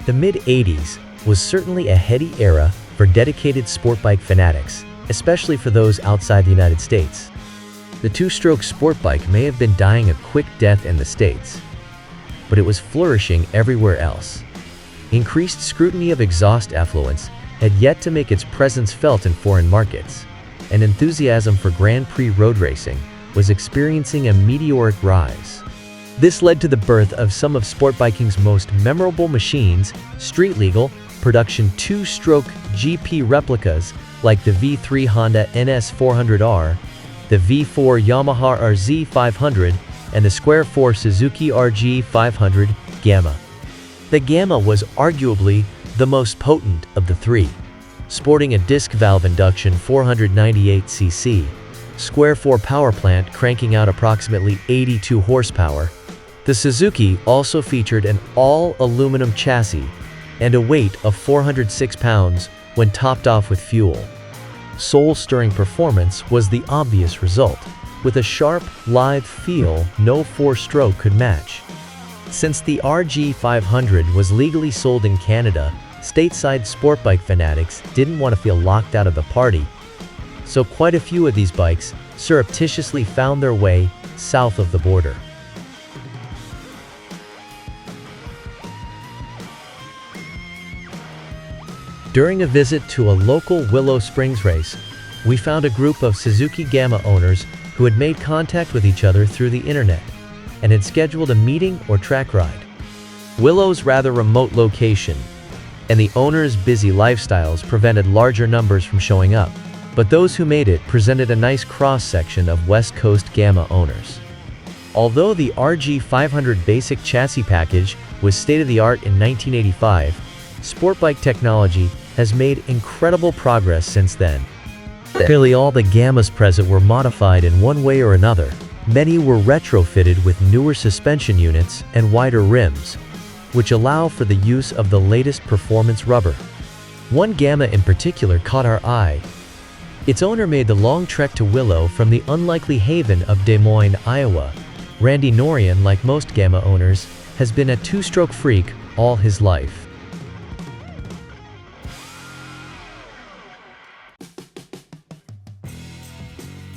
The mid-80s was certainly a heady era for dedicated sport bike fanatics, especially for those outside the United States. The two-stroke sport bike may have been dying a quick death in the States, but it was flourishing everywhere else. Increased scrutiny of exhaust effluents had yet to make its presence felt in foreign markets, and enthusiasm for Grand Prix road racing was experiencing a meteoric rise. This led to the birth of some of sportbiking's most memorable machines, street-legal, production two-stroke GP replicas like the V3 Honda NS400R, the V4 Yamaha RZ500, and the Square 4 Suzuki RG500 Gamma. The Gamma was arguably the most potent of the three. Sporting a disc valve induction 498cc, Square 4 powerplant cranking out approximately 82 horsepower, the Suzuki also featured an all-aluminum chassis and a weight of 406 pounds when topped off with fuel. Soul-stirring performance was the obvious result, with a sharp, lithe feel no four-stroke could match. Since the RG500 was legally sold in Canada, stateside sport bike fanatics didn't want to feel locked out of the party, so quite a few of these bikes surreptitiously found their way south of the border. During a visit to a local Willow Springs race, we found a group of Suzuki Gamma owners who had made contact with each other through the internet and had scheduled a meeting or track ride. Willow's rather remote location and the owners' busy lifestyles prevented larger numbers from showing up, but those who made it presented a nice cross-section of West Coast Gamma owners. Although the RG500 basic chassis package was state-of-the-art in 1985, sport bike technology has made incredible progress since then. Nearly all the Gammas present were modified in one way or another. Many were retrofitted with newer suspension units and wider rims, which allow for the use of the latest performance rubber. One Gamma in particular caught our eye. Its owner made the long trek to Willow from the unlikely haven of Des Moines, Iowa. Randy Norian, like most Gamma owners, has been a two-stroke freak all his life.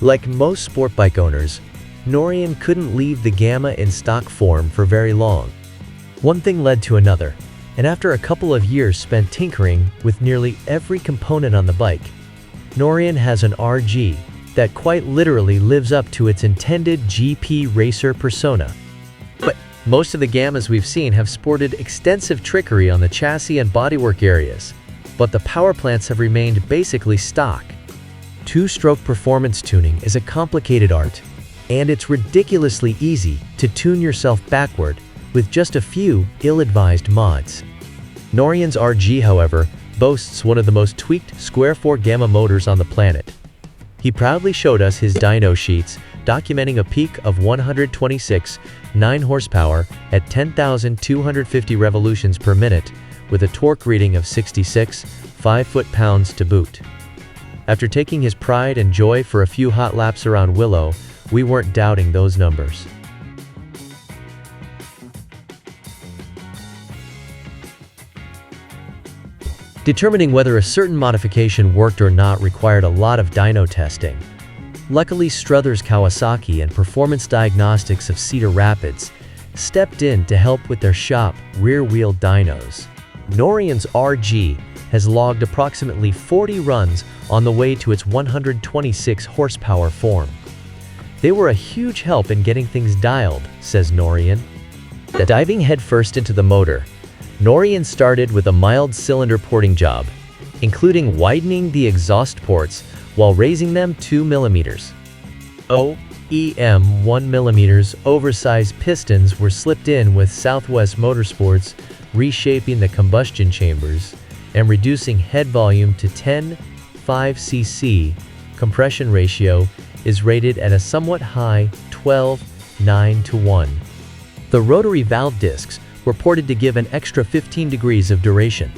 Like most sport bike owners, Norian couldn't leave the Gamma in stock form for very long. One thing led to another, and after a couple of years spent tinkering with nearly every component on the bike, Norian has an RG that quite literally lives up to its intended GP racer persona. But most of the Gammas we've seen have sported extensive trickery on the chassis and bodywork areas, but the power plants have remained basically stock. Two-stroke performance tuning is a complicated art, and it's ridiculously easy to tune yourself backward with just a few ill-advised mods. Norian's RG, however, boasts one of the most tweaked Square 4 Gamma motors on the planet. He proudly showed us his dyno sheets, documenting a peak of 126.9 horsepower at 10,250 revolutions per minute, with a torque reading of 66.5 foot-pounds to boot. After taking his pride and joy for a few hot laps around Willow, we weren't doubting those numbers. Determining whether a certain modification worked or not required a lot of dyno testing. Luckily, Struthers Kawasaki and Performance Diagnostics of Cedar Rapids stepped in to help with their shop rear-wheel dynos. Norian's RG has logged approximately 40 runs on the way to its 126 horsepower form. They were a huge help in getting things dialed, says Norian. Diving headfirst into the motor, Norian started with a mild cylinder porting job, including widening the exhaust ports while raising them 2 mm. OEM 1 mm oversized pistons were slipped in with Southwest Motorsports, reshaping the combustion chambers and reducing head volume to 10.5 cc. Compression ratio is rated at a somewhat high 12:9:1. The rotary valve discs were ported to give an extra 15 degrees of duration.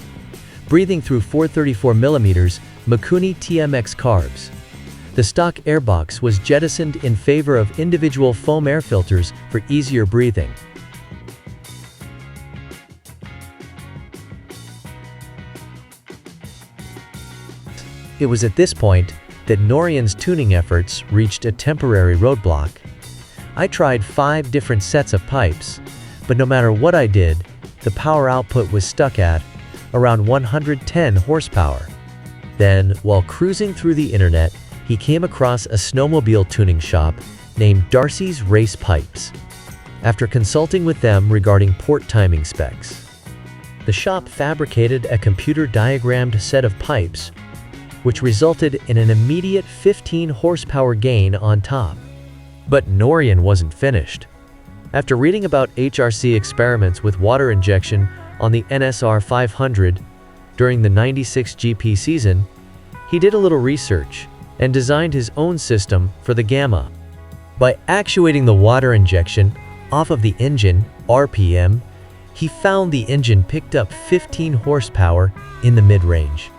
Breathing through 434 mm Mikuni TMX carbs. The stock airbox was jettisoned in favor of individual foam air filters for easier breathing. It was at this point that Norian's tuning efforts reached a temporary roadblock. I tried 5 different sets of pipes, but no matter what I did, the power output was stuck at around 110 horsepower. Then, while cruising through the internet, he came across a snowmobile tuning shop named Darcy's Race Pipes. After consulting with them regarding port timing specs, the shop fabricated a computer-diagrammed set of pipes, which resulted in an immediate 15 horsepower gain on top. But Norian wasn't finished. After reading about HRC experiments with water injection on the NSR500 during the '96 GP season, he did a little research and designed his own system for the Gamma. By actuating the water injection off of the engine RPM, he found the engine picked up 15 horsepower in the mid-range.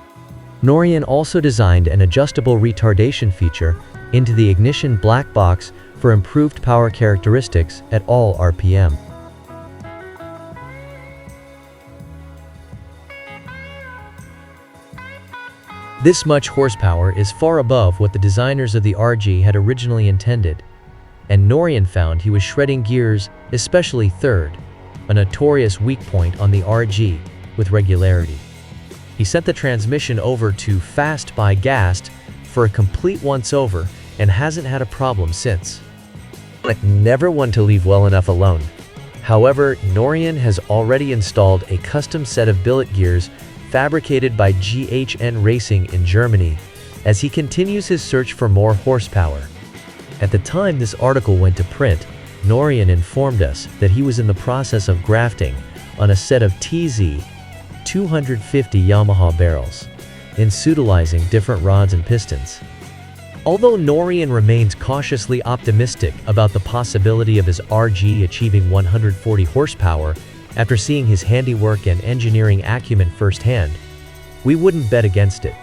Norian also designed an adjustable retardation feature into the ignition black box for improved power characteristics at all RPM. This much horsepower is far above what the designers of the RG had originally intended, and Norian found he was shredding gears, especially third, a notorious weak point on the RG, with regularity. He sent the transmission over to Fast by Gast for a complete once-over and hasn't had a problem since. Never one to leave well enough alone. However, Norian has already installed a custom set of billet gears fabricated by GHN Racing in Germany as he continues his search for more horsepower. At the time this article went to print, Norian informed us that he was in the process of grafting on a set of TZ 250 Yamaha barrels, insutilizing different rods and pistons. Although Norian remains cautiously optimistic about the possibility of his RG achieving 140 horsepower after seeing his handiwork and engineering acumen firsthand, we wouldn't bet against it.